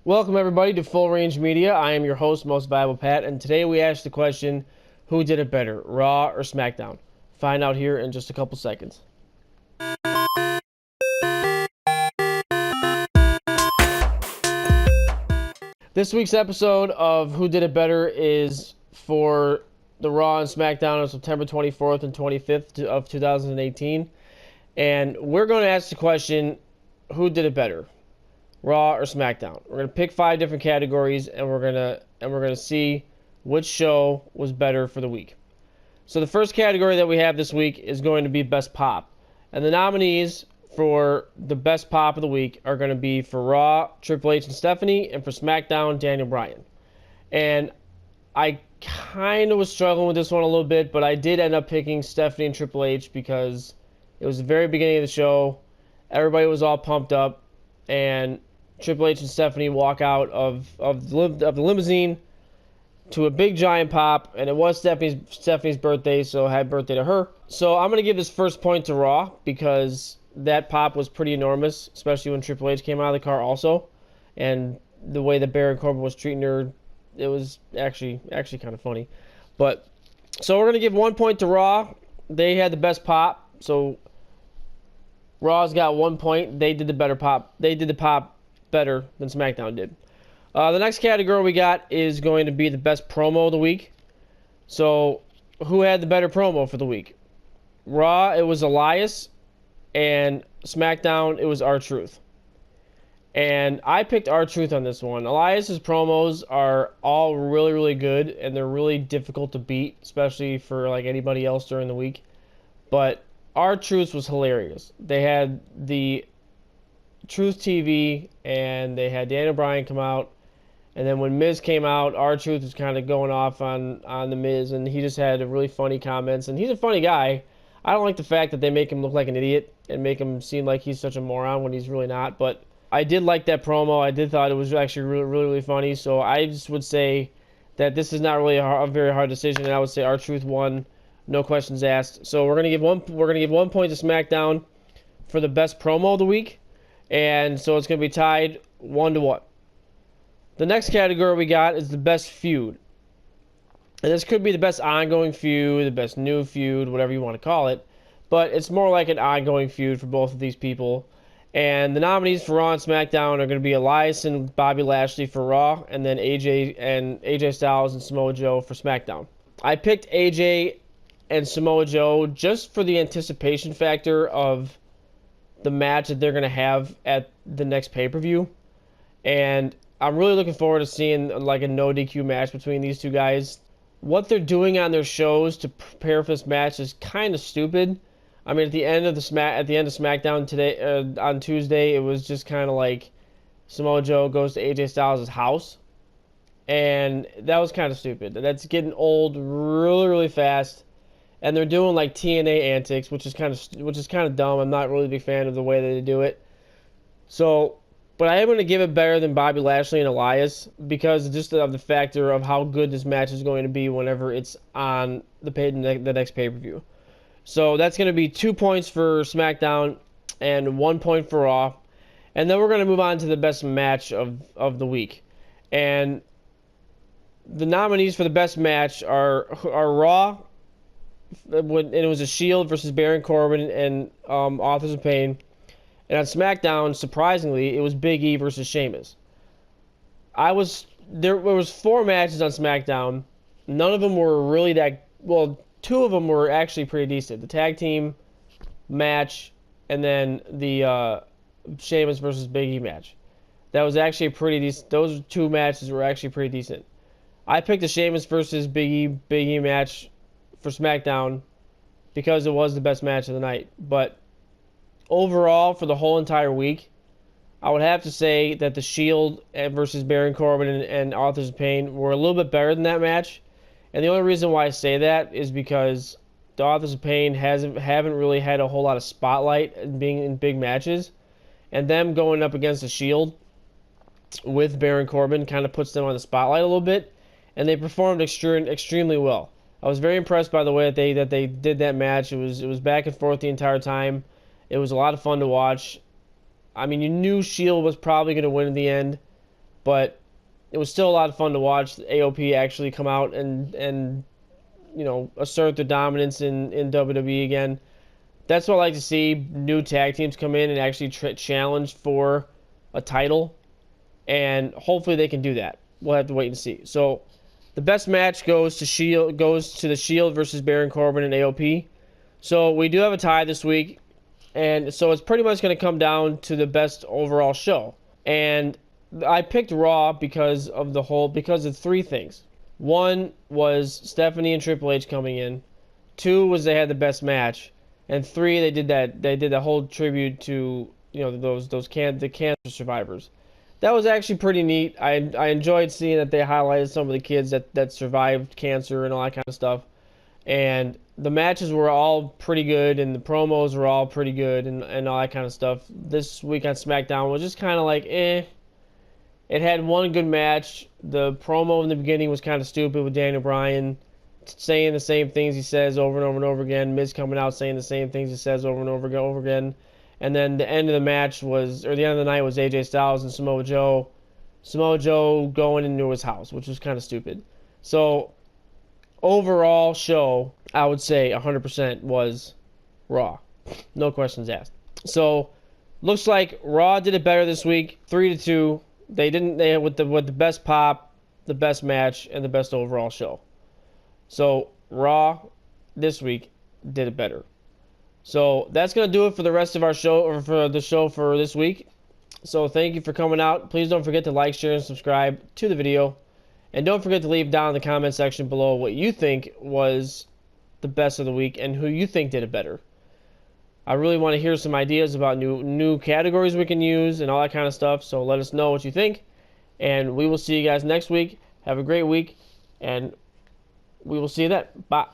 Welcome everybody to Full Range Media. I am your host, MostValuablePat, and today we ask the question, who did it better, Raw or SmackDown? Find out here in just a couple seconds. This week's episode of Who Did It Better is for the Raw and SmackDown on September 24th and 25th of 2018. And we're going to ask the question, who did it better, Raw or SmackDown? We're gonna pick 5 different categories, and we're gonna see which show was better for the week. So the first category that we have this week is going to be Best Pop, and the nominees for the Best Pop of the week are going to be for Raw, Triple H and Stephanie, and for SmackDown, Daniel Bryan. And I kind of was struggling with this one a little bit, but I did end up picking Stephanie and Triple H because it was the very beginning of the show. Everybody was all pumped up, and Triple H and Stephanie walk out of the limousine to a big giant pop, and it was Stephanie's birthday, so happy birthday to her. So I'm going to give this first point to Raw because that pop was pretty enormous, especially when Triple H came out of the car also, and the way that Baron Corbin was treating her, it was actually kind of funny. But so we're going to give 1 point to Raw. They had the best pop, so Raw's got 1 point. They did the better pop. They did the pop better than SmackDown did. The next category we got is going to be the best promo of the week. So, who had the better promo for the week? Raw, it was Elias, and SmackDown, it was R-Truth. And I picked R-Truth on this one. Elias's promos are all really, really good, and they're really difficult to beat, especially for like anybody else during the week. But R-Truth was hilarious. They had the Truth TV, and they had Daniel Bryan come out, and then when Miz came out, R-Truth was kind of going off on the Miz, and he just had really funny comments, and he's a funny guy. I don't like the fact that they make him look like an idiot and make him seem like he's such a moron when he's really not, but I did like that promo. I did thought it was actually really, really, really funny, so I just would say that this is not really a very hard decision, and I would say R-Truth won, no questions asked. So we're gonna give 1 point to SmackDown for the best promo of the week. And so it's going to be tied 1-1. The next category we got is the best feud. And this could be the best ongoing feud, the best new feud, whatever you want to call it. But it's more like an ongoing feud for both of these people. And the nominees for Raw and SmackDown are going to be Elias and Bobby Lashley for Raw, and then AJ Styles and Samoa Joe for SmackDown. I picked AJ and Samoa Joe just for the anticipation factor of the match that they're going to have at the next pay-per-view. And I'm really looking forward to seeing like a no DQ match between these two guys. What they're doing on their shows to prepare for this match is kind of stupid. I mean, at the end of SmackDown today, on Tuesday, it was just kind of like Samoa Joe goes to AJ Styles' house, and that was kind of stupid. That's getting old really, really fast. And they're doing like TNA antics, which is kind of dumb. I'm not really a big fan of the way that they do it. So, but I am going to give it better than Bobby Lashley and Elias because just of the factor of how good this match is going to be whenever it's on the next pay-per-view. So that's going to be 2 points for SmackDown and 1 point for Raw. And then we're going to move on to the best match of the week. And the nominees for the best match are Raw. And it was a Shield versus Baron Corbin and Authors of Pain. And on SmackDown, surprisingly, it was Big E versus Sheamus. There was 4 matches on SmackDown. None of them were really that well. 2 of them were actually pretty decent. The tag team match, and then the Sheamus versus Big E match. That was actually pretty decent. Those 2 matches were actually pretty decent. I picked the Sheamus versus Big E match for SmackDown because it was the best match of the night. But overall, for the whole entire week, I would have to say that the Shield versus Baron Corbin and Authors of Pain were a little bit better than that match. And the only reason why I say that is because the Authors of Pain haven't really had a whole lot of spotlight in being in big matches. And them going up against the Shield with Baron Corbin kind of puts them on the spotlight a little bit. And they performed extremely well. I was very impressed by the way that they did that match. It was back and forth the entire time. It was a lot of fun to watch. I mean, you knew Shield was probably going to win in the end, but it was still a lot of fun to watch AOP actually come out and assert their dominance in WWE again. That's what I like to see, new tag teams come in and actually challenge for a title, and hopefully they can do that. We'll have to wait and see. So the best match goes to the Shield versus Baron Corbin and AOP. So we do have a tie this week, and so it's pretty much going to come down to the best overall show. And I picked Raw because of three things. One was Stephanie and Triple H coming in. Two was they had the best match. And three, they did that whole tribute to the cancer survivors. That was actually pretty neat. I enjoyed seeing that they highlighted some of the kids that survived cancer and all that kind of stuff. And the matches were all pretty good, and the promos were all pretty good, and all that kind of stuff. This week on SmackDown was just kind of like, eh. It had one good match. The promo in the beginning was kind of stupid with Daniel Bryan saying the same things he says over and over and over again. Miz coming out saying the same things he says over and over again. And then the end of the night was AJ Styles and Samoa Joe. Samoa Joe going into his house, which was kind of stupid. So overall show, I would say 100% was Raw. No questions asked. So looks like Raw did it better this week, 3-2. They with the best pop, the best match, and the best overall show. So Raw this week did it better. So that's going to do it for the rest of our show, or for the show for this week. So thank you for coming out. Please don't forget to like, share, and subscribe to the video. And don't forget to leave down in the comment section below what you think was the best of the week and who you think did it better. I really want to hear some ideas about new categories we can use and all that kind of stuff. So let us know what you think. And we will see you guys next week. Have a great week. And we will see you then. Bye.